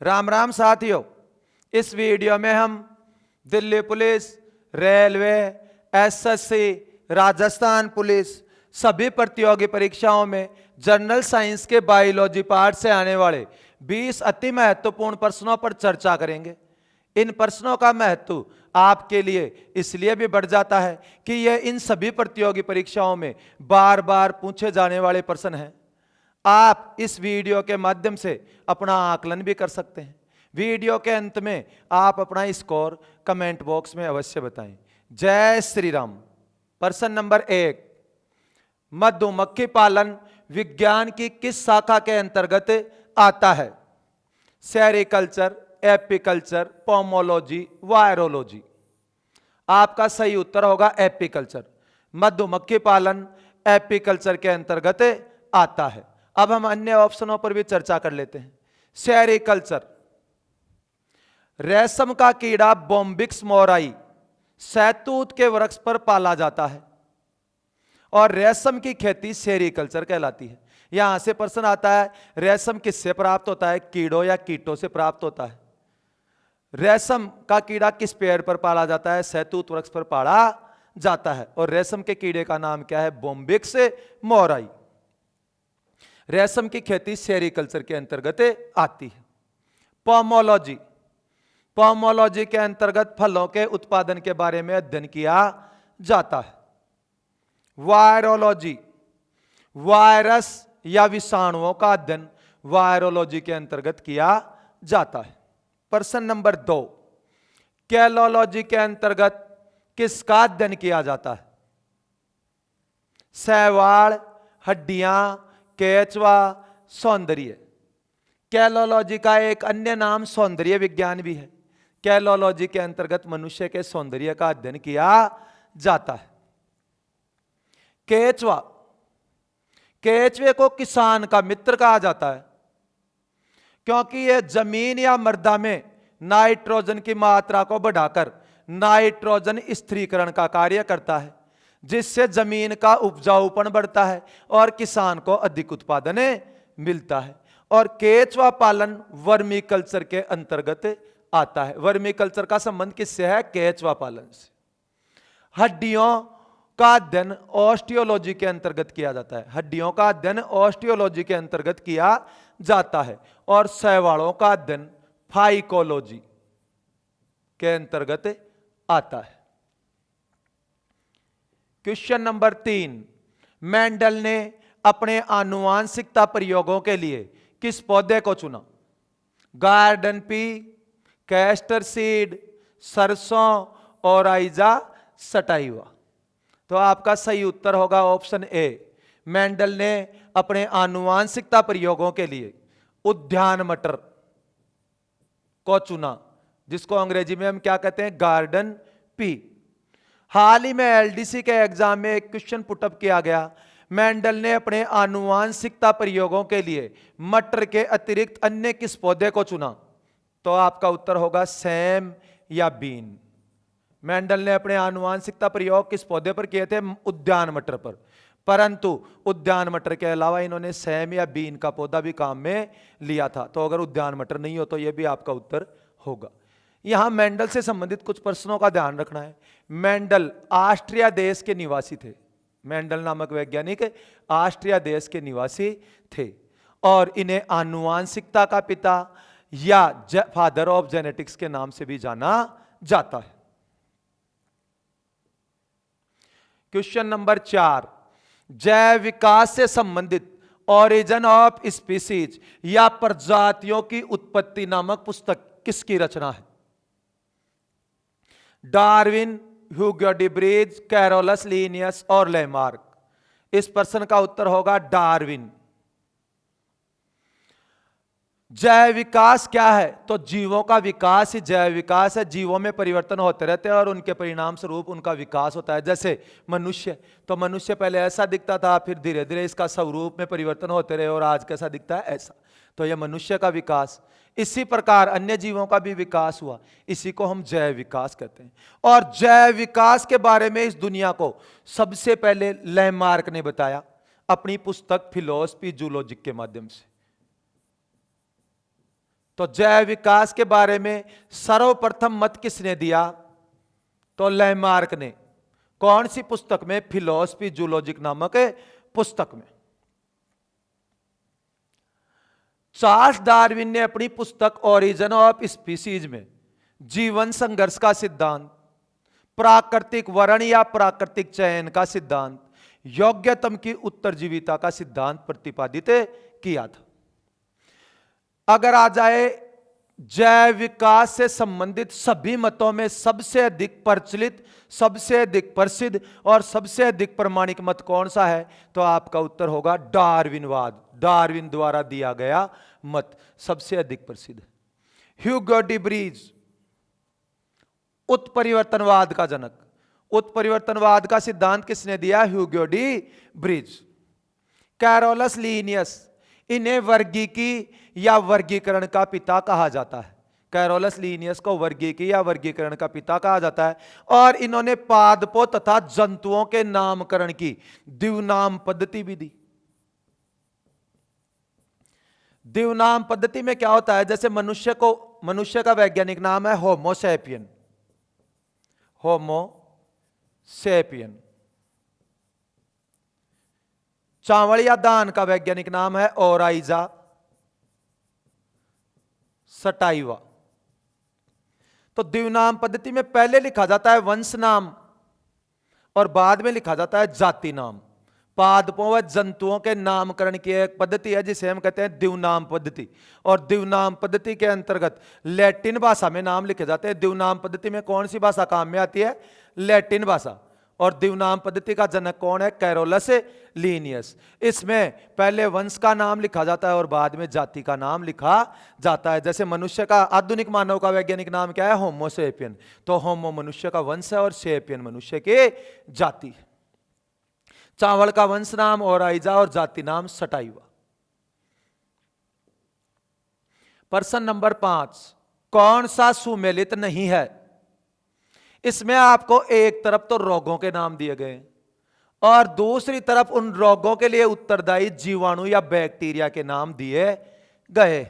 राम राम साथियों, इस वीडियो में हम Delhi police, railway, SSC, Rajasthan police सभी प्रतियोगी परीक्षाओं में जनरल साइंस के बायोलॉजी पार्ट से आने वाले 20 अति महत्वपूर्ण प्रश्नों पर चर्चा करेंगे। इन प्रश्नों का महत्व आपके लिए इसलिए भी बढ़ जाता है कि यह इन सभी प्रतियोगी परीक्षाओं में बार बार पूछे जाने वाले प्रश्न हैं। आप इस वीडियो के माध्यम से अपना आकलन भी कर सकते हैं। वीडियो के अंत में आप अपना स्कोर कमेंट बॉक्स में अवश्य बताएं। जय श्री राम। प्रश्न नंबर 1, मधुमक्खी पालन विज्ञान की किस शाखा के अंतर्गत आता है? Sericulture, apiculture, pomology, virology. आपका सही उत्तर होगा एपीकल्चर। मधुमक्खी पालन एपीकल्चर के अंतर्गत आता है। अब हम अन्य ऑप्शनों पर भी चर्चा कर लेते हैं। सेरिकल्चर, रेशम का कीड़ा बोम्बिक्स मोराई शहतूत के वृक्ष पर पाला जाता है और रेशम की खेती सेरिकल्चर कहलाती है। यहां से प्रश्न आता है, रेशम किससे प्राप्त होता है? कीड़ों या कीटों से प्राप्त होता है। रेशम का कीड़ा किस पेड़ पर पाला जाता है? शहतूत वृक्ष पर पाला जाता है। और रेशम के कीड़े का नाम क्या है? बोम्बिक्स मोराई। रेशम की खेती सेरिकल्चर के अंतर्गत आती है। पोमोलॉजी, पोमोलॉजी के अंतर्गत फलों के उत्पादन के बारे में अध्ययन किया जाता है। वायरोलॉजी, वायरस या विषाणुओं का अध्ययन वायरोलॉजी के अंतर्गत किया जाता है। प्रश्न नंबर 2, कैलोलॉजी के अंतर्गत किसका अध्ययन किया जाता है? शैवाल, हड्डियां, केचवा, सौंदर्य। कैलोलॉजी का एक अन्य नाम सौंदर्य विज्ञान भी है। कैलोलॉजी के अंतर्गत मनुष्य के सौंदर्य का अध्ययन किया जाता है। केचवा, केचवे को किसान का मित्र कहा जाता है क्योंकि यह जमीन या मृदा में नाइट्रोजन की मात्रा को बढ़ाकर नाइट्रोजन स्थिरीकरण का कार्य करता है, जिससे जमीन का उपजाऊपन बढ़ता है और किसान को अधिक उत्पादन मिलता है। और केचवा पालन वर्मी कल्चर के अंतर्गत आता है। वर्मी कल्चर का संबंध किससे है? केचवा पालन से। हड्डियों का अध्ययन ऑस्टियोलॉजी के अंतर्गत किया जाता है। हड्डियों का अध्ययन ऑस्टियोलॉजी के अंतर्गत किया जाता है। और शैवालों का अध्ययन फाइकोलॉजी के अंतर्गत आता है। क्वेश्चन नंबर 3, मेंडल ने अपने आनुवांशिकता प्रयोगों के लिए किस पौधे को चुना? गार्डन पी, कैस्टर सीड, सरसों, ओराइजा, सटाइवा। तो आपका सही उत्तर होगा ऑप्शन ए। मेंडल ने अपने आनुवांशिकता प्रयोगों के लिए उद्यान मटर को चुना, जिसको अंग्रेजी में हम क्या कहते हैं? Garden pea. हाल ही में एलडीसी के एग्जाम में एक क्वेश्चन पुटअप किया गया। मेंडल ने अपने आनुवांशिकता प्रयोगों के लिए मटर के अतिरिक्त अन्य किस पौधे को चुना? तो आपका उत्तर होगा सैम या बीन। मेंडल ने अपने आनुवांशिकता प्रयोग किस पौधे पर किए थे? उद्यान मटर पर। परंतु उद्यान मटर के अलावा इन्होंने सैम या बीन का पौधा भी काम में लिया था। तो अगर उद्यान मटर नहीं हो तो यह भी आपका उत्तर होगा। यहां मेंडल से संबंधित कुछ प्रश्नों का ध्यान रखना है। मेंडल ऑस्ट्रिया देश के निवासी थे। मेंडल नामक वैज्ञानिक ऑस्ट्रिया देश के निवासी थे और इन्हें आनुवांशिकता का पिता या फादर ऑफ जेनेटिक्स के नाम से भी जाना जाता है। क्वेश्चन नंबर 4, जैव विकास से संबंधित ओरिजिन ऑफ स्पीसीज या प्रजातियों की उत्पत्ति नामक पुस्तक किसकी रचना है? Darwin, Hugo de Vries, Carolus Linnaeus और लेमार्क। इस प्रश्न का उत्तर होगा डार्विन। जैव विकास क्या है? तो जीवों का विकास ही जैव विकास है। जीवों में परिवर्तन होते रहते हैं और उनके परिणाम स्वरूप उनका विकास होता है। जैसे मनुष्य, तो मनुष्य पहले ऐसा दिखता था, फिर धीरे धीरे इसका स्वरूप में परिवर्तन होते रहे और आज कैसा दिखता है? ऐसा। तो यह मनुष्य का विकास। इसी प्रकार अन्य जीवों का भी विकास हुआ, इसी को हम जैव विकास कहते हैं। और जैव विकास के बारे में इस दुनिया को सबसे पहले लेमार्क ने बताया अपनी पुस्तक फिलोसफी जूलॉजिक के माध्यम से। तो जैव विकास के बारे में सर्वप्रथम मत किसने दिया? तो लैमार्क ने। कौन सी पुस्तक में? फिलोसफी जूलॉजिक नामक पुस्तक में। चार्ल्स डार्विन ने अपनी पुस्तक ओरिजिन ऑफ स्पीसीज में जीवन संघर्ष का सिद्धांत, प्राकृतिक वर्ण या प्राकृतिक चयन का सिद्धांत, योग्यतम की उत्तरजीविता का सिद्धांत प्रतिपादित किया था। अगर आ जाए जैव विकास से संबंधित सभी मतों में सबसे अधिक प्रचलित, सबसे अधिक प्रसिद्ध और सबसे अधिक प्रमाणिक मत कौन सा है? तो आपका उत्तर होगा डार्विनवाद। डार्विन द्वारा दिया गया मत सबसे अधिक प्रसिद्ध है। ह्यूगो डी ब्रीज, उत्परिवर्तनवाद का जनक। उत्परिवर्तनवाद का सिद्धांत किसने दिया? Hugo de Vries. Carolus Linnaeus, इन्हें वर्गीकी या वर्गीकरण का पिता कहा जाता है। कैरोलस लीनियस को वर्गीकी या वर्गीकरण का पिता कहा जाता है। और इन्होंने पादपों तथा जंतुओं के नामकरण की द्विनाम पद्धति भी दी। द्विनाम पद्धति में क्या होता है? जैसे मनुष्य का वैज्ञानिक नाम है होमो सैपियन। होमो सैपियन। चावल या धान का वैज्ञानिक नाम है ओराइजा सटाइवा। तो द्विनाम पद्धति में पहले लिखा जाता है वंश नाम और बाद में लिखा जाता है जाति नाम। पादपों व जंतुओं के नामकरण की एक पद्धति है जिसे हम कहते हैं द्विनाम पद्धति। और द्विनाम पद्धति के अंतर्गत लैटिन भाषा में नाम लिखे जाते हैं। द्विनाम पद्धति में कौन सी भाषा काम में आती है? लैटिन भाषा। और द्विनाम पद्धति का जनक कौन है? Carolus Linnaeus. इसमें पहले वंश का नाम लिखा जाता है और बाद में जाति का नाम लिखा जाता है। जैसे मनुष्य का, आधुनिक मानव का वैज्ञानिक नाम क्या है? होमो सेपियन। तो होमो मनुष्य का वंश है और सेपियन मनुष्य की जाति है। चावल का वंश नाम ओराइजा और जाति नाम सटाइवा। प्रश्न नंबर 5, कौन सा सुमेलित नहीं है? इसमें आपको एक तरफ तो रोगों के नाम दिए गए और दूसरी तरफ उन रोगों के लिए उत्तरदायी जीवाणु या बैक्टीरिया के नाम दिए गए।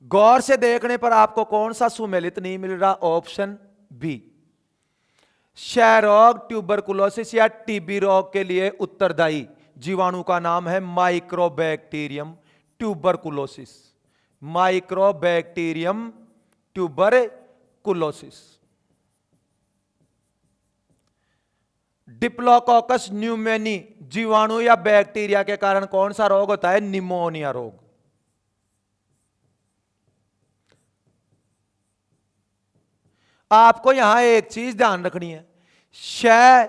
गौर से देखने पर आपको कौन सा सुमेलित नहीं मिल रहा? Option B. क्षय रोग, ट्यूबरकुलोसिस या टीबी रोग के लिए उत्तरदायी जीवाणु का नाम है mycobacterium tuberculosis. Mycobacterium tuberculosis. Diplococcus pneumoniae जीवाणु या बैक्टीरिया के कारण कौन सा रोग होता है? निमोनिया रोग। आपको यहां एक चीज ध्यान रखनी है, क्षय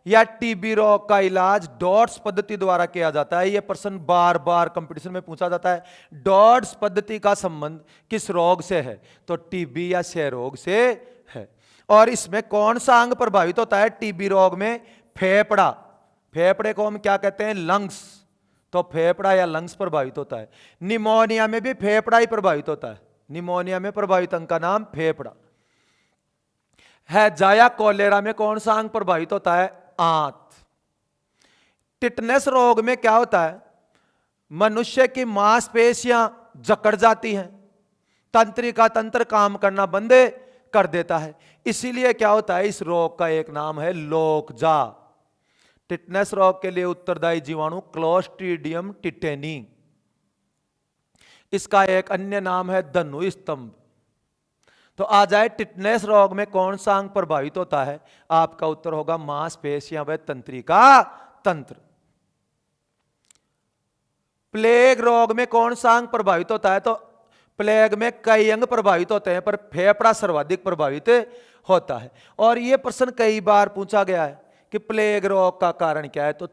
या टीबी रोग का इलाज डॉट्स पद्धति द्वारा किया जाता है। यह प्रश्न बार बार कंपटीशन में पूछा जाता है। डॉट्स पद्धति का संबंध किस रोग से है? तो टीबी या क्षय रोग से है। और इसमें कौन सा अंग प्रभावित होता है? टीबी रोग में फेफड़ा। फेफड़े को हम क्या कहते हैं? लंग्स। तो फेफड़ा या लंग्स प्रभावित होता है। निमोनिया में भी फेफड़ा ही प्रभावित होता है। निमोनिया में प्रभावित अंग का नाम फेफड़ा है। जाया कोलेरा में कौन सा अंग प्रभावित होता है? आंत। टिटनेस रोग में क्या होता है? मनुष्य की मांसपेशियां जकड़ जाती हैं, तंत्रिका तंत्र काम करना बंद कर देता है। इसीलिए क्या होता है? इस रोग का एक नाम है लोकजा। टिटनेस रोग के लिए उत्तरदायी जीवाणु क्लोस्ट्रीडियम टिटेनी। इसका एक अन्य नाम है धनु स्तंभ। तो आ जाए टिटनेस रोग में कौन सा अंग प्रभावित होता है? आपका उत्तर होगा मांसपेशियां व तंत्रिका तंत्र। प्लेग रोग में कौन सा अंग प्रभावित होता है? तो प्लेग में कई अंग प्रभावित होते हैं पर फेफड़ा सर्वाधिक प्रभावित होता है। और यह प्रश्न कई बार पूछा गया है कि प्लेग रोग का कारण क्या है? तो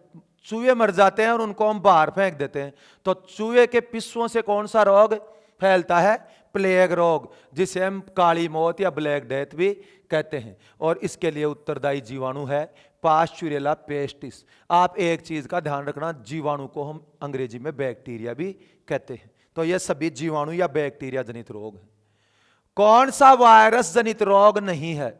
चूहे मर जाते हैं और उनको हम बाहर फेंक देते हैं। तो चूहे के पिस्सों से कौन सा रोग फैलता है? प्लेग रोग, जिसे हम काली मौत या ब्लैक डेथ भी कहते हैं। और इसके लिए उत्तरदायी जीवाणु है पास्चुरेला पेस्टिस। आप एक चीज का ध्यान रखना, जीवाणु को हम अंग्रेजी में बैक्टीरिया भी कहते हैं। तो यह सभी जीवाणु या बैक्टीरिया जनित रोग है। कौन सा वायरस जनित रोग नहीं है?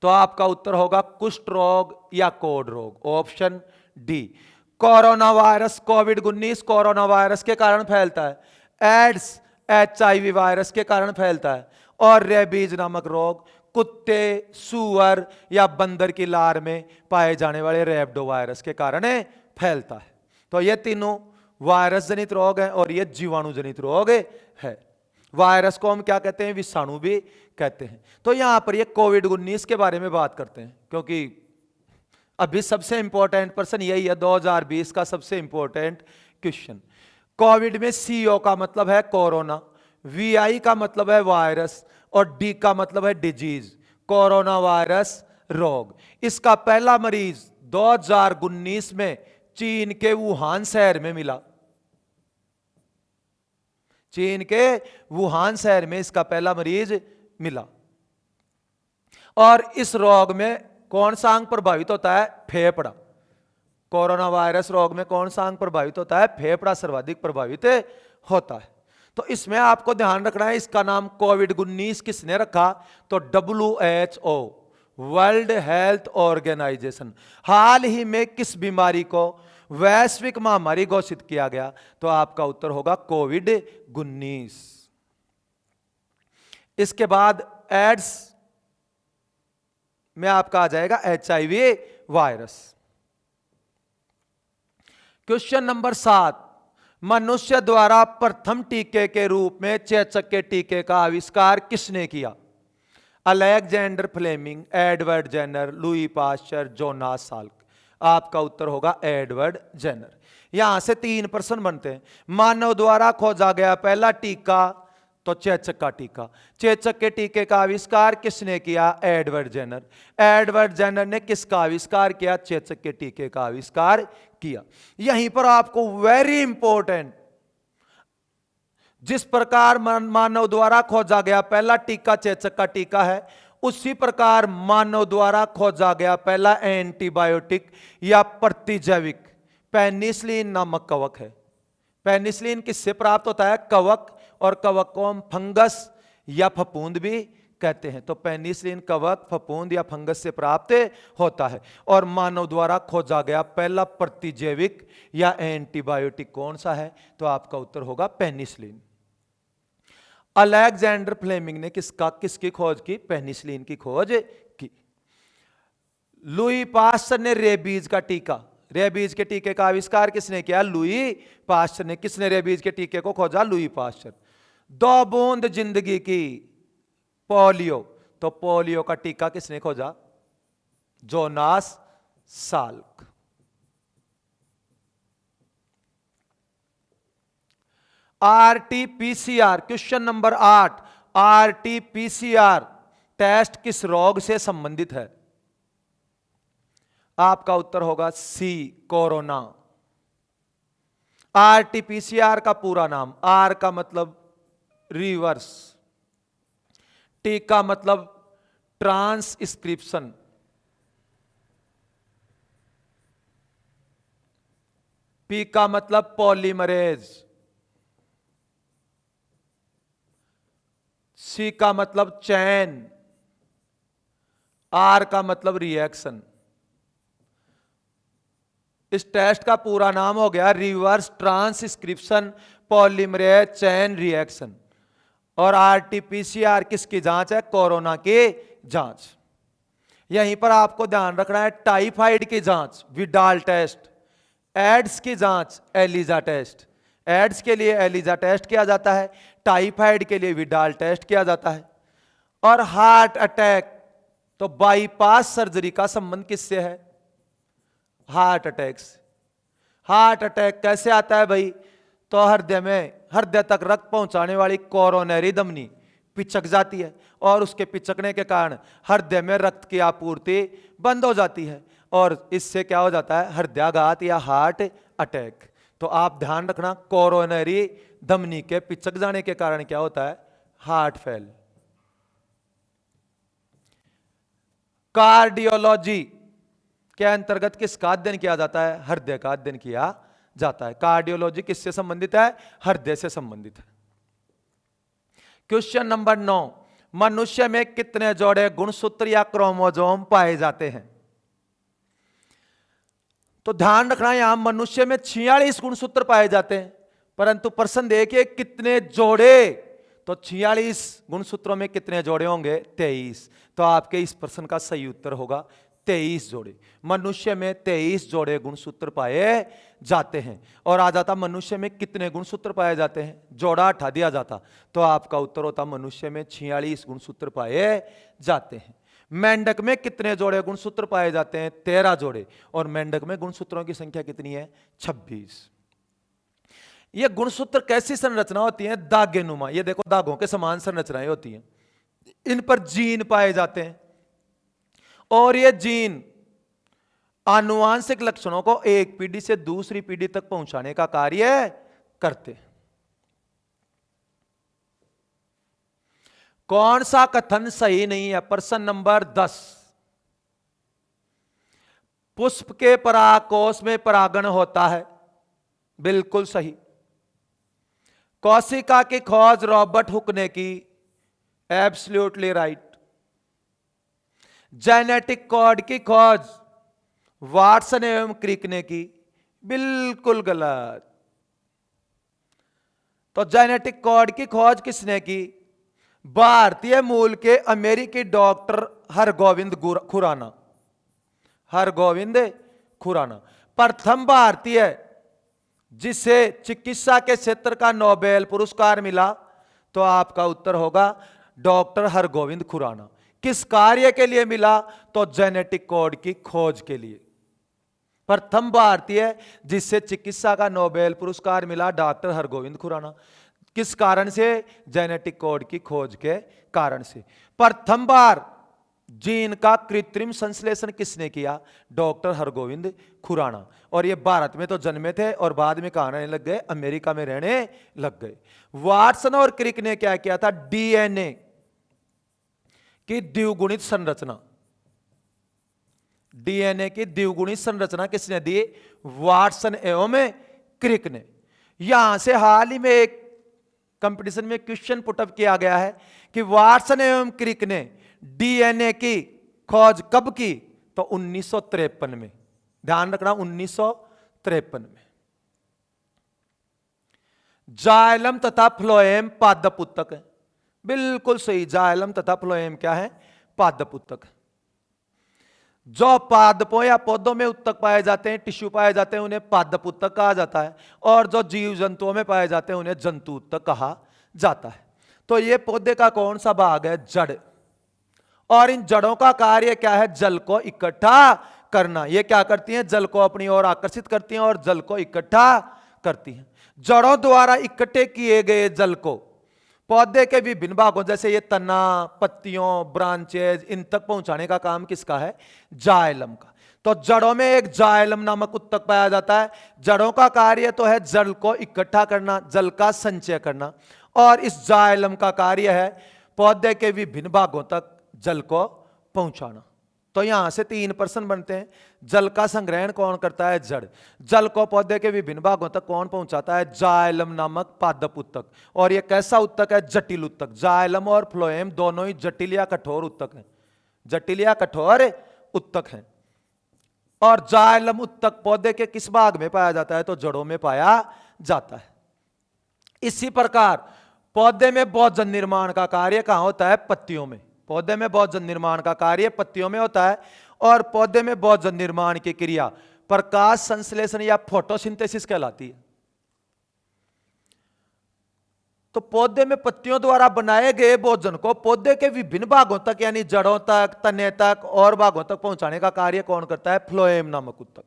तो आपका उत्तर होगा कुष्ठ रोग या कोढ़ रोग। Option D. कोरोना वायरस कोविड-19 कोरोना वायरस के कारण फैलता है। एड्स HIV वायरस के कारण फैलता है। और रेबीज नामक रोग कुत्ते, सुअर या बंदर की लार में पाए जाने वाले रैबिडो वायरस के कारण फैलता है। तो ये तीनों वायरस जनित रोग हैं और ये जीवाणु जनित रोग है। वायरस को हम क्या कहते हैं? विषाणु भी कहते हैं। तो यहां पर ये कोविड-19 के बारे में बात करते हैं, क्योंकि अभी सबसे इंपॉर्टेंट प्रश्न यही है, 2020 का सबसे इंपॉर्टेंट क्वेश्चन। कोविड में CO का मतलब है कोरोना, VI का मतलब है वायरस और D का मतलब है डिजीज, कोरोना वायरस रोग। इसका पहला मरीज 2019 में चीन के वुहान शहर में मिला। चीन के वुहान शहर में इसका पहला मरीज मिला। और इस रोग में कौन सा अंग प्रभावित होता है? फेफड़ा। कोरोना वायरस रोग में कौन सा अंग प्रभावित होता है? फेफड़ा सर्वाधिक प्रभावित होता है। तो इसमें आपको ध्यान रखना है, इसका नाम कोविड-19 किसने रखा? तो WHO, वर्ल्ड हेल्थ ऑर्गेनाइजेशन। हाल ही में किस बीमारी को वैश्विक महामारी घोषित किया गया? तो आपका उत्तर होगा कोविड-19। इसके बाद एड्स में आपका आ जाएगा HIV वायरस। क्वेश्चन नंबर 7, मनुष्य द्वारा प्रथम टीके के रूप में चेचक के टीके का आविष्कार किसने किया? Alexander Fleming, Edward Jenner, Louis Pasteur, Jonas Salk. आपका उत्तर होगा एडवर्ड जेनर। यहां से 3 प्रश्न बनते हैं। मानव द्वारा खोजा गया पहला टीका, तो चेचक का टीका। चेचक के टीके का आविष्कार किसने किया? Edward Jenner. एडवर्ड जेनर ने किसका आविष्कार किया? चेचक के टीके का आविष्कार किया। यहीं पर आपको वेरी इंपॉर्टेंट, जिस प्रकार मानव द्वारा खोजा गया पहला टीका चेचक का टीका है, उसी प्रकार मानव द्वारा खोजा गया पहला एंटीबायोटिक या प्रतिजैविक पेनिसिलिन नामक कवक है। पेनिसिलिन किससे प्राप्त होता है? कवक, और कवक को हम फंगस या फफूंद भी कहते हैं। तो पेनिसिलिन कवक, फफूंद या फंगस से प्राप्त होता है। और मानव द्वारा खोजा गया पहला प्रतिजैविक या एंटीबायोटिक कौन सा है? तो आपका उत्तर होगा पेनिसिलिन। अलेक्जेंडर फ्लेमिंग ने किसकी खोज की? पेनिसिलिन की खोज की। लुई पाश्चर ने रेबीज का टीका, रेबीज के टीके का आविष्कार किसने किया? लुई पाश्चर ने। किसने रेबीज के टीके को खोजा? Louis Pasteur. 2 बूंद जिंदगी की, पोलियो, तो पोलियो का टीका किसने खोजा? Jonas Salk. RT-PCR, question number 8, RT-PCR test किस रोग से संबंधित है? आपका उत्तर होगा C, कोरोना। RT-PCR का पूरा नाम, R का मतलब रिवर्स, T का मतलब ट्रांसक्रिप्शन, P का मतलब पॉलीमरेज, C का मतलब चैन, R का मतलब रिएक्शन। इस टेस्ट का पूरा नाम हो गया reverse transcription polymerase chain reaction. और RT-PCR किसकी जांच है? कोरोना की जांच। यहीं पर आपको ध्यान रखना है, टाइफाइड की जांच विडाल टेस्ट, एड्स की जांच एलिजा टेस्ट। एड्स के लिए एलिजा टेस्ट किया जाता है, टाइफाइड के लिए विडाल टेस्ट किया जाता है। और हार्ट अटैक, तो बाईपास सर्जरी का संबंध किससे है? हार्ट अटैक से। हार्ट अटैक कैसे आता है भाई? तो हृदय तक रक्त पहुंचाने वाली कोरोनरी धमनी पिचक जाती है और उसके पिचकने के कारण हृदय में रक्त की आपूर्ति बंद हो जाती है और इससे क्या हो जाता है? हृदयाघात या हार्ट अटैक। तो आप ध्यान रखना, कोरोनरी धमनी के पिचक जाने के कारण क्या होता है? Heart fail. कार्डियोलॉजी के अंतर्गत किसका अध्ययन किया जाता है? हृदय का अध्ययन किया जाता है। कार्डियोलॉजी किससे संबंधित है? हृदय से संबंधित है। क्वेश्चन नंबर 9, मनुष्य में कितने जोड़े गुणसूत्र या क्रोमोसोम पाए जाते हैं? तो ध्यान रखना यहां मनुष्य में 46 गुणसूत्र पाए जाते हैं, परंतु प्रश्न देखिए कितने जोड़े, तो 46 गुणसूत्रों में कितने जोड़े होंगे? 23। तो आपके इस प्रश्न का सही उत्तर होगा 23 जोड़े। मनुष्य में 23 जोड़े गुणसूत्र पाए जाते हैं। और आ जाता मनुष्य में कितने गुणसूत्र पाए जाते हैं, जोड़ा हटा दिया जाता, तो आपका उत्तर होता मनुष्य में 46 गुणसूत्र पाए जाते हैं। मेंढक में कितने जोड़े गुणसूत्र पाए जाते हैं? 13 जोड़े। और मेंढक में गुणसूत्रों की संख्या कितनी है? 26। ये गुणसूत्र कैसी संरचना होती है? धागे नुमा। ये देखो धागों के समान संरचनाएं होती हैं, इन पर जीन पाए जाते हैं, और ये जीन आनुवांशिक लक्षणों को एक पीढ़ी से दूसरी पीढ़ी तक पहुंचाने का कार्य करते हैं। कौन सा कथन सही नहीं है? प्रश्न नंबर 10। पुष्प के परागकोश में परागण होता है, बिल्कुल सही। कोशिका की खोज रॉबर्ट हुक ने की, एब्सोल्युटली राइट। जेनेटिक कोड की खोज वाटसन एवं क्रिक ने की, बिल्कुल गलत। तो जेनेटिक कोड की खोज किसने की? भारतीय मूल के अमेरिकी डॉक्टर हरगोविंद खुराना। हरगोविंद खुराना प्रथम भारतीय जिसे चिकित्सा के क्षेत्र का नोबेल पुरस्कार मिला, तो आपका उत्तर होगा डॉक्टर हरगोविंद खुराना। किस कार्य के लिए मिला? तो जेनेटिक कोड की खोज के लिए। प्रथम भारतीय जिससे चिकित्सा का नोबेल पुरस्कार मिला, डॉक्टर हरगोविंद खुराना। किस कारण से? जेनेटिक कोड की खोज के कारण से। प्रथम बार जीन का कृत्रिम संश्लेषण किसने किया? डॉक्टर हरगोविंद खुराना। और ये भारत में तो जन्मे थे और बाद में कहां रहने लग गए? अमेरिका में रहने लग गए। वाटसन और क्रिक ने क्या किया था? डीएनए की द्विगुणित संरचना। डीएनए की द्विगुणित संरचना किसने दी? वाटसन एवं क्रिक ने। यहां से हाल ही में एक कंपटीशन में क्वेश्चन पुटअप किया गया है कि वाटसन एवं क्रिक ने डीएनए की खोज कब की? तो 1953 में। ध्यान रखना 1953 में। जाइलम तथा फ्लोएम पादप उत्तक है, बिल्कुल सही। जाइलम तथा फ्लोएम क्या है? पादप उत्तक। जो पादपों या पौधों में उत्तक पाए जाते हैं, टिश्यू पाए जाते हैं, उन्हें पादप उत्तक कहा जाता है। और जो जीव जंतुओं में पाए जाते हैं उन्हें जंतु उत्तक कहा जाता है। तो ये पौधे का कौन सा भाग है? जड़। और इन जड़ों का कार्य क्या है? जल को इकट्ठा करना। ये क्या करती हैं? जल को अपनी ओर आकर्षित करती हैं और जल को इकट्ठा करती हैं। जड़ों द्वारा इकट्ठे किए गए जल को पौधे के विभिन्न भागों जैसे ये तना, पत्तियों, ब्रांचेज, इन तक पहुंचाने का काम किसका है? जाइलम का। तो जड़ों में एक जाइलम नामक उत्तक पाया जाता है। जड़ों का कार्य तो है जल को इकट्ठा करना, जल का संचय करना, और इस जाइलम का कार्य है पौधे के विभिन्न भागों तक जल को पहुंचाना। तो यहां से 3 प्रश्न बनते हैं। जल का संग्रहण कौन करता है? जड़। जल को पौधे के विभिन्न भागों तक कौन पहुंचाता है? जाइलम नामक पादप उत्तक। और यह कैसा उत्तक है? जटिल उत्तक। जाइलम और फ्लोएम दोनों ही जटिल या कठोर उत्तक हैं। जटिल या कठोर उत्तक हैं। और जाइलम उत्तक पौधे के किस भाग में पाया जाता है? तो जड़ों में पाया जाता है। इसी प्रकार पौधे में भोजन निर्माण का कार्य कहां होता है? पत्तियों में। पौधे में भोजन निर्माण का कार्य पत्तियों में होता है। और पौधे में भोजन निर्माण की क्रिया प्रकाश संश्लेषण या फोटोसिंथेसिस कहलाती है। तो पौधे में पत्तियों द्वारा बनाए गए भोजन को पौधे के विभिन्न भागों तक यानी जड़ों तक, तने तक और भागों तक पहुंचाने का कार्य कौन करता है? फ्लोएम नामक उत्तक।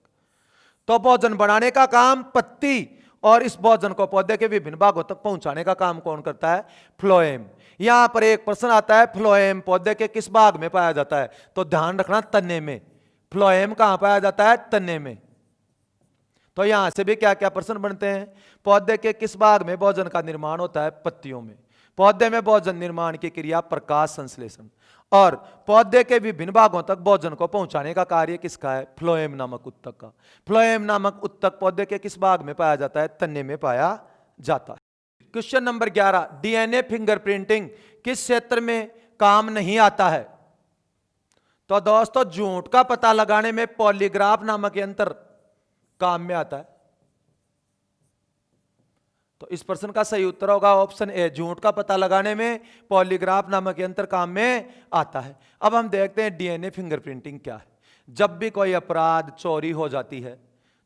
तो भोजन बनाने का काम पत्ती, और इस भोजन को पौधे के विभिन्न भागों तक पहुंचाने का काम कौन करता है? फ्लोएम। यहां पर एक प्रश्न आता है, फ्लोएम पौधे के किस भाग में पाया जाता है? तो ध्यान रखना तने में। फ्लोएम कहां पाया जाता है? तने में। तो यहां से भी क्या क्या प्रश्न बनते हैं? पौधे के किस भाग में भोजन का निर्माण होता है? पत्तियों में। पौधे में भोजन निर्माण की क्रिया प्रकाश संश्लेषण। और पौधे के विभिन्न भागों तक भोजन को पहुंचाने का कार्य किसका है? फ्लोएम नामक उत्तक का। फ्लोएम नामक उत्तक पौधे के किस भाग में पाया जाता है? तने में पाया जाता है। क्वेश्चन नंबर 11, डीएनए फिंगरप्रिंटिंग किस क्षेत्र में काम नहीं आता है? तो दोस्तों झूठ का पता लगाने में पॉलीग्राफ नामक यंत्र काम में आता है? तो इस प्रश्न का सही उत्तर होगा ऑप्शन ए, झूठ का पता लगाने में पॉलीग्राफ नामक यंत्र काम में आता है। अब हम देखते हैं डीएनए फिंगरप्रिंटिंग क्या है। जब भी कोई अपराध चोरी हो जाती है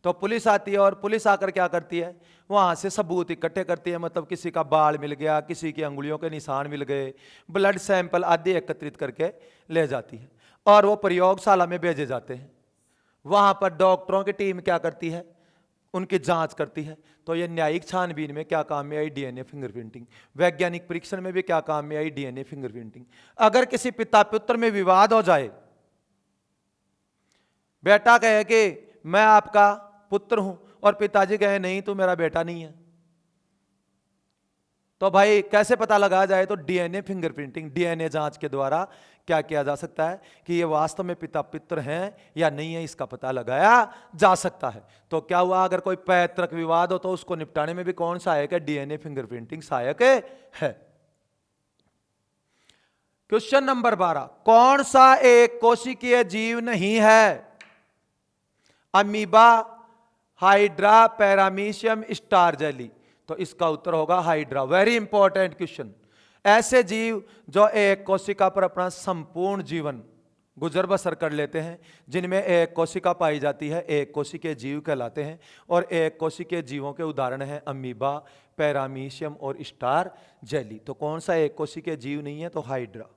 तो पुलिस आती है और पुलिस आकर क्या करती है, वहां से सबूत इकट्ठे करती है। मतलब किसी का बाल मिल गया, किसी की अंगुलियों के निशान मिल गए, ब्लड सैंपल आदि एकत्रित करके ले जाती है और वो प्रयोगशाला में भेजे जाते हैं। वहां पर डॉक्टरों की टीम क्या करती है, उनकी जांच करती है। तो ये न्यायिक छानबीन में क्या काम में आई, डीएनए फिंगरप्रिंटिंग। वैज्ञानिक परीक्षण में भी क्या काम में आई, डीएनए फिंगरप्रिंटिंग। अगर किसी पिता पुत्र में विवाद हो जाए, बेटा कहे कि मैं आपका पुत्र हूं और पिताजी कहे नहीं तू मेरा बेटा नहीं है, तो भाई कैसे पता लगाया जाए? तो डीएनए फिंगरप्रिंटिंग, डीएनए जांच के द्वारा क्या किया जा सकता है कि ये वास्तव में पिता पुत्र हैं या नहीं है, इसका पता लगाया जा सकता है। तो क्या हुआ, अगर कोई पैतृक विवाद हो तो उसको निपटाने में भी कौन सहायक है, डीएनए फिंगरप्रिंटिंग सहायक है। क्वेश्चन नंबर 12, कौन सा एक कोशिकीय जीव नहीं है? Amoeba, hydra, paramecium, star jelly. तो इसका उत्तर होगा हाइड्रा। Very important question. ऐसे जीव जो एक कोशिका पर अपना संपूर्ण जीवन गुजर बसर कर लेते हैं, जिनमें एक कोशिका पाई जाती है, एक कोशिकीय जीव कहलाते हैं। और एक कोशिकीय जीवों के उदाहरण हैं अमीबा, पैरामीशियम और स्टार जेली। तो कौन सा एक कोशिकीय जीव नहीं है? तो हाइड्रा।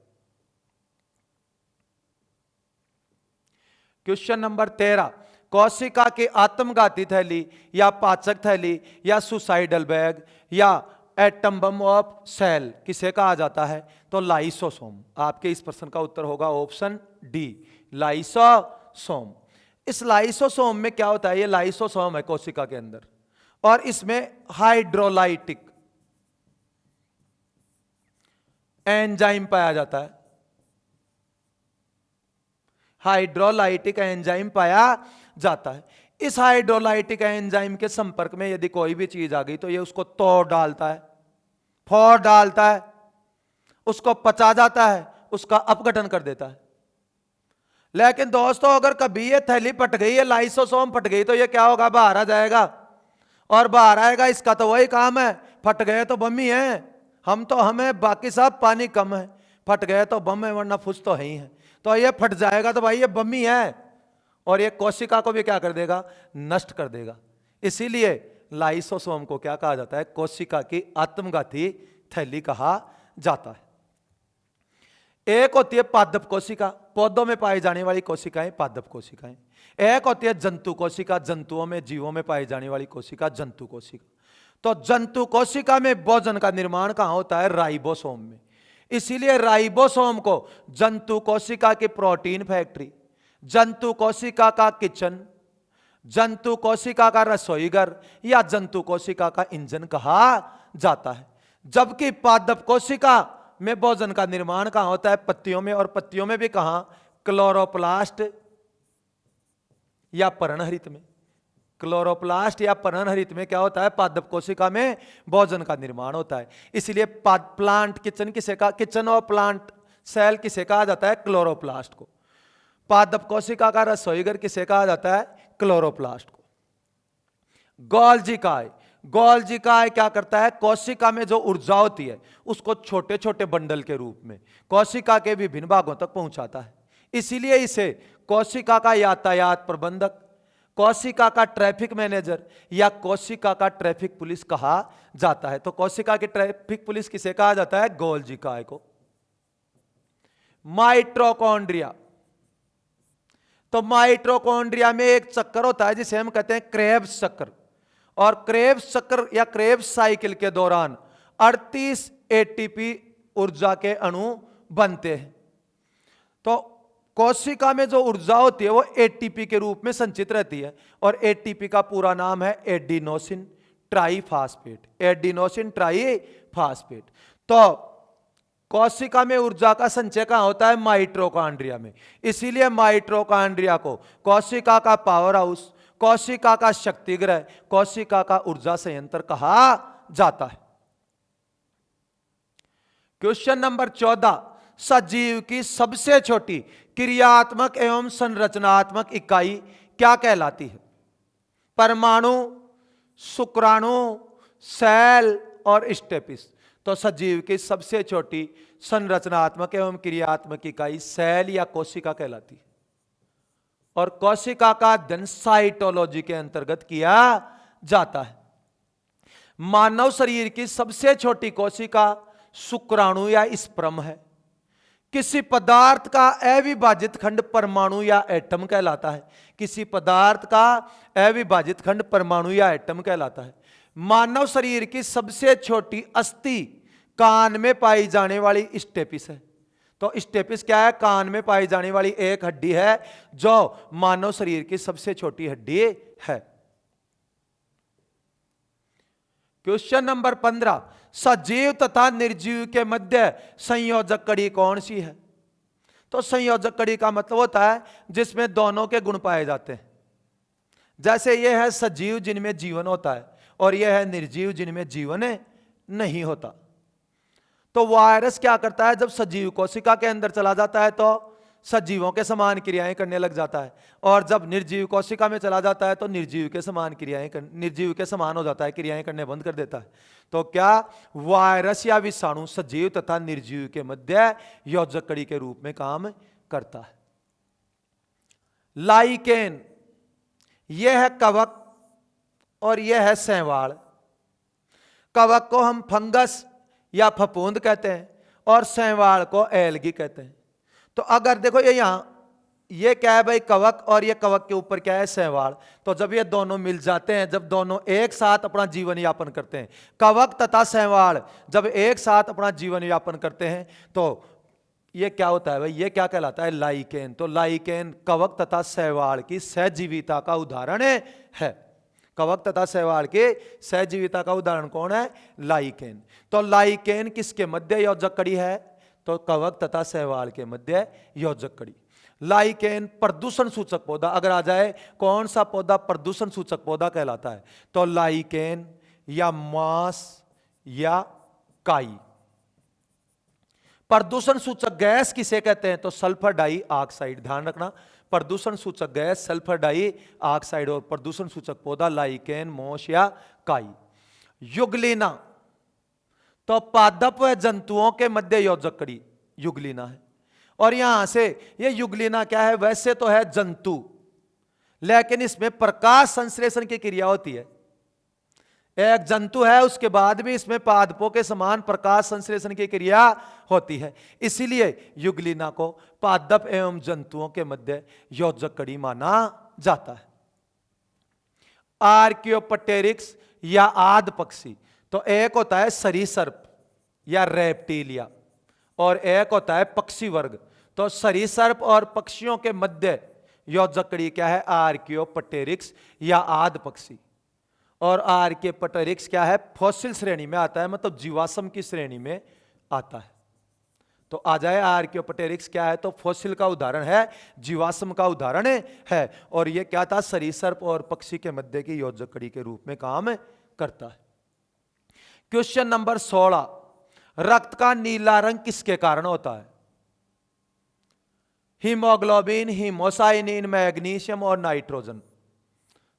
क्वेश्चन नंबर 13, कोशिका की आत्मघाती थैली या पाचक थैली या सुसाइडल बैग या एटम बम ऑफ सेल किसे कहा जाता है? तो लाइसोसोम। आपके इस प्रश्न का उत्तर होगा ऑप्शन डी, लाइसोसोम। इस लाइसोसोम में क्या होता है? ये लाइसोसोम है कोशिका के अंदर और इसमें हाइड्रोलाइटिक एंजाइम पाया जाता है। हाइड्रोलाइटिक एंजाइम पाया जाता है। इस हाइड्रोलाइटिक एंजाइम के संपर्क में यदि कोई भी चीज आ गई तो ये उसको तोड़ डालता है, फोड़ डालता है, उसको पचा जाता है, उसका अपघटन कर देता है। लेकिन दोस्तों अगर कभी ये थैली फट गई, ये लाइसोसोम फट गई, तो ये क्या होगा? बाहर आ जाएगा और बाहर आएगा। इसका तो वही काम है, फट गए तो बम ही है। हमें बाकी सब पानी कम है, फट गए तो बम है, वरना फुस तो है ही है। तो ये फट जाएगा तो भाई ये बम ही है और ये कोशिका को भी क्या कर देगा? नष्ट कर देगा। इसीलिए लाइसोसोम को क्या कहा जाता है? कोशिका की आत्मघाती थैली कहा जाता है। एक होती है पादप कोशिका, पौधों में पाई जाने वाली कोशिकाएं पादप कोशिकाएं। एक होती है जंतु कोशिका, जंतुओं में जीवों में पाई जाने वाली कोशिका जंतु कोशिका। तो जंतु कोशिका में भोजन का निर्माण कहां होता है? राइबोसोम में। इसीलिए राइबोसोम को जंतु कोशिका की प्रोटीन फैक्ट्री, जंतु कोशिका का किचन, जंतु कोशिका का रसोई घर या जंतु कोशिका का इंजन कहा जाता है। जबकि पादप कोशिका में भोजन का निर्माण कहां होता है? पत्तियों में। और पत्तियों में भी कहां? क्लोरोप्लास्ट या पर्णहरित में। क्लोरोप्लास्ट या पर्णहरित में क्या होता है? पादप कोशिका में भोजन का निर्माण होता है। इसलिए प्लांट किचन किसे कहा? किचन और प्लांट सेल किसे कहा जाता है? क्लोरोप्लास्ट को। पादप कोशिका का रसोई घर किसे कहा जाता है? क्लोरोप्लास्ट को। गोल्जी काय, गोल्जी काय क्या करता है? कोशिका में जो ऊर्जा होती है उसको छोटे छोटे बंडल के रूप में कोशिका के विभिन्न भागों तक पहुंचाता है। इसीलिए इसे कोशिका का यातायात प्रबंधक, कोशिका का ट्रैफिक मैनेजर या कोशिका का ट्रैफिक पुलिस कहा जाता है। तो कोशिका की ट्रैफिक पुलिस किसे कहा जाता है? गोल्जी काय को। माइटोकॉन्ड्रिया, तो माइटोकॉन्ड्रिया में एक चक्कर होता है जिसे हम कहते हैं क्रेब्स चक्र। और क्रेब्स चक्र या क्रेब्स साइकिल के दौरान 38 एटीपी ऊर्जा के अणु बनते हैं। तो कोशिका में जो ऊर्जा होती है वो एटीपी के रूप में संचित रहती है और एटीपी का पूरा नाम है एडिनोसिन ट्राइफॉस्फेट, एडिनोसिन ट्राइफॉस्फेट। तो कोशिका में ऊर्जा का संचय कहां होता है? माइटोकॉन्ड्रिया में। इसीलिए माइटोकॉन्ड्रिया को कोशिका का पावर हाउस, कोशिका का शक्तिगृह, कोशिका का ऊर्जा संयंत्र कहा जाता है। क्वेश्चन नंबर 14, सजीव की सबसे छोटी क्रियात्मक एवं संरचनात्मक इकाई क्या कहलाती है? परमाणु, शुक्राणु, सेल और स्टेपिस। तो सजीव की सबसे छोटी संरचनात्मक एवं क्रियात्मक इकाई सेल या कोशिका कहलाती है, और कोशिका का अध्ययन साइटोलॉजी के अंतर्गत किया जाता है। मानव शरीर की सबसे छोटी कोशिका शुक्राणु या स्पर्म है। किसी पदार्थ का अविभाजित खंड परमाणु या एटम कहलाता है। किसी पदार्थ का अविभाजित खंड परमाणु या एटम कहलाता है। मानव शरीर की सबसे छोटी अस्थि कान में पाई जाने वाली स्टेपिस है। तो स्टेपिस क्या है? कान में पाई जाने वाली एक हड्डी है जो मानव शरीर की सबसे छोटी हड्डी है। क्वेश्चन नंबर 15, सजीव तथा निर्जीव के मध्य संयोजक कड़ी कौन सी है? तो संयोजक कड़ी का मतलब होता है जिसमें दोनों के गुण पाए जाते हैं। जैसे यह है सजीव जिनमें जीवन होता है, और यह है निर्जीव जिनमें जीवन नहीं होता। तो वायरस क्या करता है? जब सजीव कोशिका के अंदर चला जाता है तो सजीवों के समान क्रियाएं करने लग जाता है, और जब निर्जीव कोशिका में चला जाता है तो निर्जीव के समान हो जाता है, क्रियाएं करने बंद कर देता है। तो क्या वायरस या विषाणु सजीव तथा निर्जीव के मध्य योजक कड़ी के रूप में काम करता है। लाइकेन, यह है कवक और यह है शैवाल। कवक को हम फंगस या फफूंद कहते हैं, और शैवाल को एल्गी कहते हैं। तो अगर देखो ये यहां ये क्या है भाई? कवक, और ये कवक के ऊपर क्या है? शैवाल। तो जब ये दोनों मिल जाते हैं, जब दोनों एक साथ अपना जीवन यापन करते हैं, कवक तथा शैवाल जब एक साथ अपना जीवन यापन करते हैं, तो ये क्या होता है भाई? ये क्या कहलाता है? लाइकेन। तो लाइकेन कवक तथा शैवाल की सहजीविता का उदाहरण है। कवक तथा शैवाल के सहजीविता का उदाहरण कौन है? लाइकेन। तो लाइकेन किसके मध्य योजक कड़ी है? तो कवक तथा शैवाल के मध्य योजक कड़ी। लाइकेन प्रदूषण सूचक पौधा अगर आ जाए, कौन सा पौधा प्रदूषण सूचक पौधा कहलाता है? तो लाइकेन या मांस या काई। प्रदूषण सूचक गैस किसे कहते हैं? तो सल्फर डाइऑक्साइड। ध्यान रखना, प्रदूषण सूचक गैस सल्फर डाइऑक्साइड, और प्रदूषण सूचक पौधा लाइकेन, मोश या काई। युगलिना, तो पादप व जंतुओं के मध्य योजक कड़ी युगलिना है। और यहां से ये युगलिना क्या है? वैसे तो है जंतु, लेकिन इसमें प्रकाश संश्लेषण की क्रिया होती है। एक जंतु है, उसके बाद भी इसमें पादपों के समान प्रकाश संश्लेषण की क्रिया होती है, इसीलिए युगलिना को पादप एवं जंतुओं के मध्य योजक कड़ी माना जाता है। आर्कियोप्टेरिक्स या आद पक्षी, तो एक होता है सरीसर्प या रेप्टिलिया, और एक होता है पक्षी वर्ग। तो सरीसर्प और पक्षियों के मध्य योजक कड़ी क्या है? आर्कियोप्टेरिक्स या आद पक्षी। और आर्कियोप्टेरिक्स क्या है? फॉसिल श्रेणी में आता है, मतलब जीवाश्म की श्रेणी में आता है। तो आ जाए आर्कियोप्टेरिक्स क्या है? तो फॉसिल का उदाहरण है, जीवाश्म का उदाहरण है, और यह क्या था? सरीसर्प और पक्षी के मध्य की योजक कड़ी के रूप में काम करता है। क्वेश्चन नंबर 16, रक्त का नीला रंग किसके कारण होता है? हीमोग्लोबिन, हीमोसाइनिन, मैग्नीशियम और नाइट्रोजन।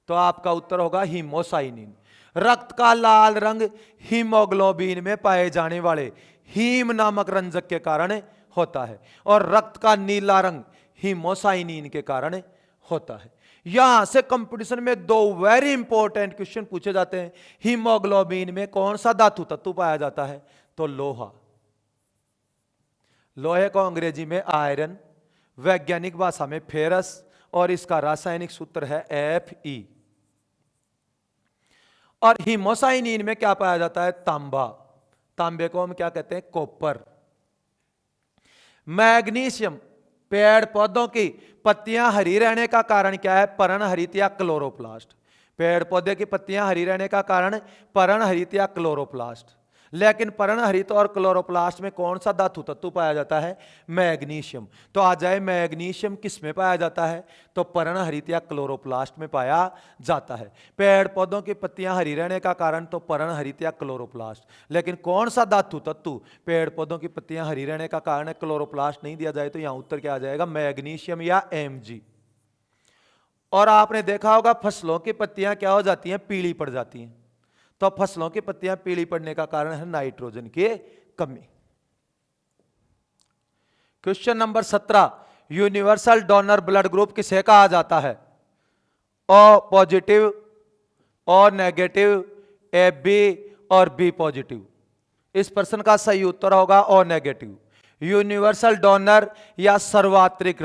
तो आपका उत्तर होगा हीमोसाइनिन। रक्त का लाल रंग हीमोग्लोबिन में पाए जाने वाले हीम नामक रंजक के कारण होता है, और रक्त का नीला रंग हीमोसाइनिन के कारण होता है। यहां से कंपटीशन में दो वेरी इंपॉर्टेंट क्वेश्चन पूछे जाते हैं। हीमोग्लोबिन में कौन सा धातु तत्व पाया जाता है? तो लोहा। लोहे को अंग्रेजी में आयरन, वैज्ञानिक भाषा में फेरस, और इसका रासायनिक सूत्र है Fe। और हीमोसाइनिन में क्या पाया जाता है? तांबा। तांबे को हम क्या कहते हैं? कॉपर। मैग्नीशियम, पेड़ पौधों की पत्तियां हरी रहने का कारण क्या है? पर्णहरित या क्लोरोप्लास्ट। पेड़ पौधे की पत्तियां हरी रहने का कारण पर्णहरित या क्लोरोप्लास्ट। लेकिन पर्णहरित और क्लोरोप्लास्ट में कौन सा धातु तत्व पाया जाता है? मैग्नीशियम। तो आ जाए मैग्नीशियम किस में पाया जाता है? तो पर्णहरित या क्लोरोप्लास्ट में पाया जाता है। पेड़ पौधों की पत्तियां हरी रहने का कारण तो पर्णहरित या क्लोरोप्लास्ट, लेकिन कौन सा धातु तत्व पेड़ पौधों की पत्तियां हरी रहने का कारण है, क्लोरोप्लास्ट नहीं दिया जाए, तो यहां उत्तर क्या आ जाएगा? मैग्नीशियम या Mg। और आपने देखा होगा फसलों की पत्तियां क्या हो जाती हैं, पीली पड़ जाती हैं। तो फसलों की पत्तियां पीली पड़ने का कारण है नाइट्रोजन की कमी। Question number 17, universal donor blood group किसे कहा जाता है? O positive, O negative, A B और बी पॉजिटिव। इस प्रश्न का सही उत्तर होगा ओ नेगेटिव। यूनिवर्सल डोनर या सर्वात्रिक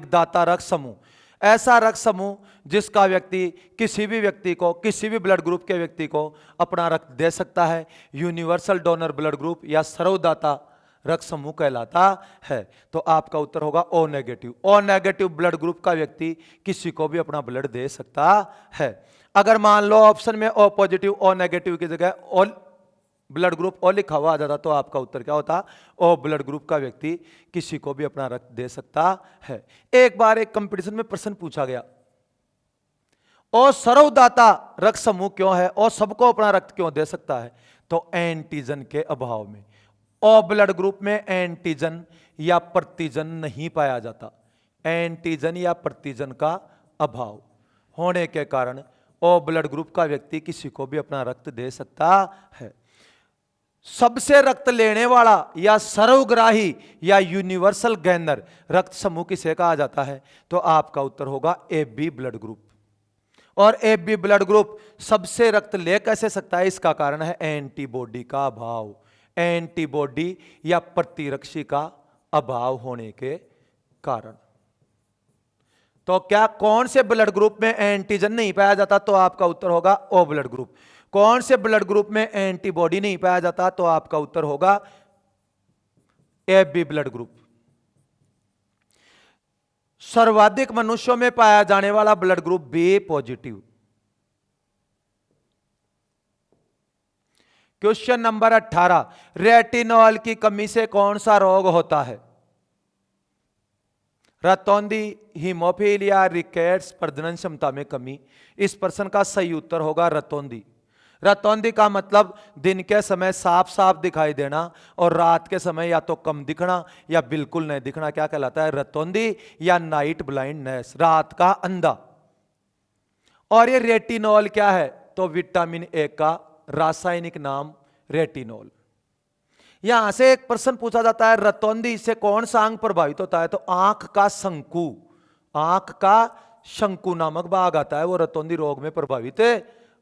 दाता रक्त समूह, ऐसा रक्त समूह जिसका व्यक्ति किसी भी व्यक्ति को, किसी भी ब्लड ग्रुप के व्यक्ति को अपना रक्त दे सकता है, यूनिवर्सल डोनर ब्लड ग्रुप या सर्वदाता रक्त समूह कहलाता है। तो आपका उत्तर होगा O negative. O negative blood group का व्यक्ति किसी को भी अपना ब्लड दे सकता है। अगर मान लो ऑप्शन में ओ पॉजिटिव, ओ नेगेटिव की जगह ओ ब्लड ग्रुप ओ लिखा हुआ आ जाता तो आपका उत्तर क्या होता? ओ ब्लड ग्रुप का व्यक्ति किसी को भी अपना रक्त दे सकता है। एक बार एक कंपटीशन में प्रश्न पूछा गया, ओ सर्वदाता रक्त समूह क्यों है, ओ सबको अपना रक्त क्यों दे सकता है? तो एंटीजन के अभाव में। ओ ब्लड ग्रुप में एंटीजन या प्रतिजन नहीं पाया जाता। एंटीजन या प्रतिजन का अभाव होने के कारण ओ ब्लड ग्रुप का व्यक्ति किसी को भी अपना रक्त दे सकता है। सबसे रक्त लेने वाला या सर्वग्राही या यूनिवर्सल गैनर रक्त समूह किसे कहा जाता है? तो आपका उत्तर होगा ए बी ब्लड ग्रुप। और ए बी ब्लड ग्रुप सबसे रक्त ले कैसे सकता है? इसका कारण है एंटीबॉडी का अभाव, एंटीबॉडी या प्रतिरक्षी का अभाव होने के कारण। तो क्या कौन से ब्लड ग्रुप में एंटीजन नहीं पाया जाता? तो आपका उत्तर होगा ओ ब्लड ग्रुप। कौन से ब्लड ग्रुप में एंटीबॉडी नहीं पाया जाता? तो आपका उत्तर होगा ए बी ब्लड ग्रुप। सर्वाधिक मनुष्यों में पाया जाने वाला blood group B positive. Question number 18, retinol की कमी से कौन सा रोग होता है? रतौंधी, हीमोफीलिया, रिकेट्स, प्रजनन क्षमता में कमी। इस प्रश्न का सही उत्तर होगा रतौंधी। रतौंधी का मतलब दिन के समय साफ साफ दिखाई देना और रात के समय या तो कम दिखना या बिल्कुल नहीं दिखना, क्या कहलाता है? रतौंधी या नाइट ब्लाइंडनेस, रात का अंधा। और ये रेटिनॉल क्या है? तो विटामिन ए का रासायनिक नाम रेटिनॉल। यहां से एक प्रश्न पूछा जाता है, रतौंधी से कौन सा अंग प्रभावित होता है? तो आंख का शंकु, आंख का शंकु नामक भाग आता है, वो रतौंधी रोग में प्रभावित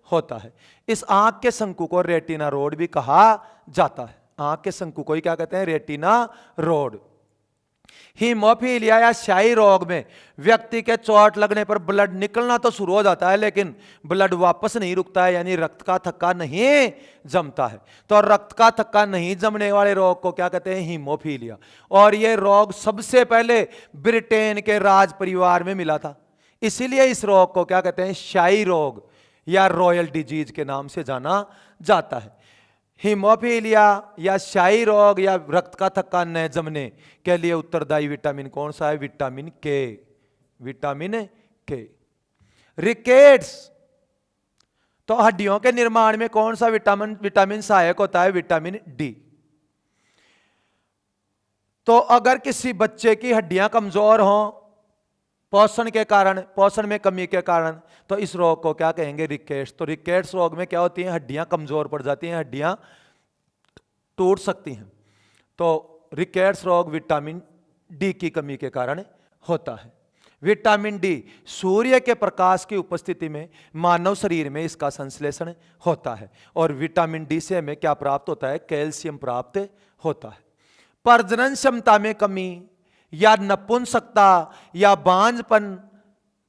होता है। इस आंख के शंकु को रेटिना रोड भी कहा जाता है। आंख के शंकु को ही क्या कहते हैं? Retina road. हीमोफीलिया या शाही रोग में व्यक्ति के चोट लगने पर ब्लड निकलना तो शुरू हो जाता है लेकिन ब्लड वापस नहीं रुकता है, यानी रक्त का थक्का नहीं जमता है। तो रक्त का थक्का नहीं जमने वाले रोग को क्या कहते हैं? हीमोफीलिया। और यह रोग सबसे पहले ब्रिटेन के राज परिवार में मिला था, इसीलिए इस रोग को क्या कहते हैं? शाही रोग या रॉयल डिजीज के नाम से जाना जाता है। हीमोफीलिया या शाही रोग या रक्त का थक्का न जमने के लिए उत्तरदायी विटामिन कौन सा है? विटामिन के, विटामिन के। रिकेट्स, तो हड्डियों के निर्माण में कौन सा विटामिन सहायक होता है? Vitamin D. तो अगर किसी बच्चे की हड्डियां कमजोर हों पोषण के कारण, पोषण में कमी के कारण, तो इस रोग को क्या कहेंगे? रिकेट्स। तो रिकेट्स रोग में क्या होती है? हड्डियां कमजोर पड़ जाती हैं, हड्डियां टूट सकती हैं। तो रिकेट्स रोग विटामिन डी की कमी के कारण होता है। विटामिन डी सूर्य के प्रकाश की उपस्थिति में मानव शरीर में इसका संश्लेषण होता है और विटामिन डी से हमें क्या प्राप्त होता है? कैल्शियम प्राप्त होता है। प्रजनन क्षमता में कमी या नपुंसकता या बांझपन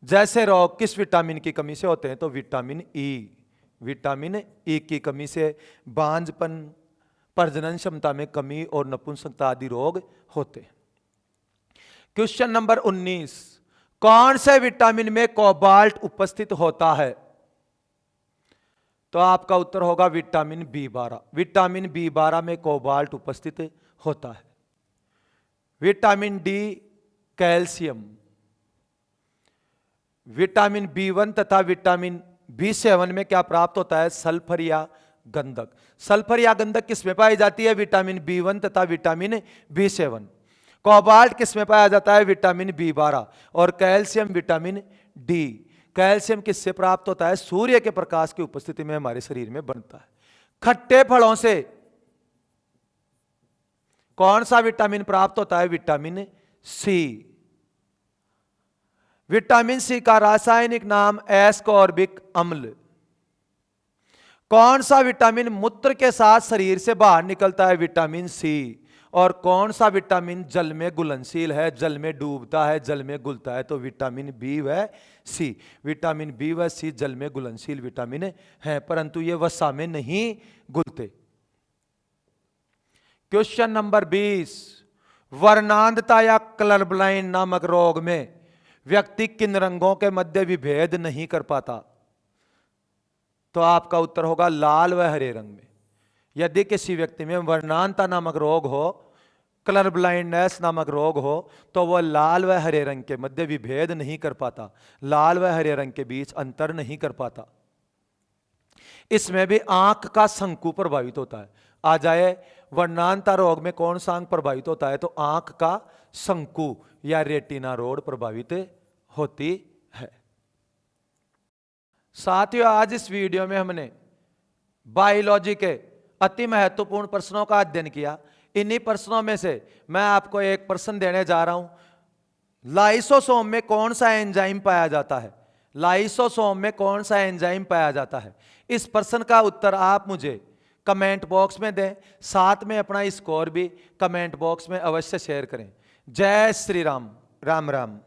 जैसे रोग किस विटामिन की कमी से होते हैं? तो विटामिन ई, विटामिन ई की कमी से बांझपन, प्रजनन क्षमता में कमी और नपुंसकता आदि रोग होते हैं। क्वेश्चन नंबर 19, कौन से विटामिन में कोबाल्ट उपस्थित होता है? तो आपका उत्तर होगा विटामिन बी12। विटामिन बी12 में कोबाल्ट उपस्थित होता है। Vitamin D calcium, vitamin B1 तथा विटामिन बी7 में क्या प्राप्त होता है? सल्फर या गंधक। सल्फर या गंधक किस में पाई जाती है? विटामिन बी1 तथा विटामिन बी7। कोबाल्ट किस में पाया जाता है? Vitamin B12। और कैल्शियम विटामिन डी। कैल्शियम किससे प्राप्त होता है? सूर्य के प्रकाश की उपस्थिति में हमारे शरीर में बनता है। खट्टे फलों से कौन सा विटामिन प्राप्त होता है? विटामिन सी। विटामिन सी का रासायनिक नाम एस्कॉर्बिक अम्ल। कौन सा विटामिन मूत्र के साथ शरीर से बाहर निकलता है? Vitamin C. और कौन सा विटामिन जल में घुलनशील है, जल में डूबता है, जल में घुलता है? तो विटामिन बी व सी। विटामिन बी व सी जल में घुलनशील विटामिन है, परंतु ये वसा में नहीं घुलते। क्वेश्चन नंबर 20, वर्णांधता या कलर ब्लाइंड नामक रोग में व्यक्ति किन रंगों के मध्य विभेद नहीं कर पाता? तो आपका उत्तर होगा लाल व हरे रंग में। यदि किसी व्यक्ति में वर्णांधता नामक रोग हो, कलर ब्लाइंडनेस नामक रोग हो, तो वह लाल व हरे रंग के मध्य विभेद नहीं कर पाता, लाल व हरे रंग के बीच अंतर नहीं कर पाता। इसमें भी आंख का शंकु प्रभावित होता है। आ जाए वर्णांधता रोग में कौन सा अंग प्रभावित होता है? तो आंख का शंकु या रेटिना रोड प्रभावित होती है। साथियों, आज इस वीडियो में हमने बायोलॉजी के अति महत्वपूर्ण प्रश्नों का अध्ययन किया। इन्हीं प्रश्नों में से मैं आपको एक प्रश्न देने जा रहा हूं, लाइसोसोम में कौन सा एंजाइम पाया जाता है? लाइसोसोम में कौन सा एंजाइम पाया जाता है? इस प्रश्न का उत्तर आप मुझे कमेंट बॉक्स में दें, साथ में अपना स्कोर भी कमेंट बॉक्स में अवश्य शेयर करें। जय श्री राम। राम राम।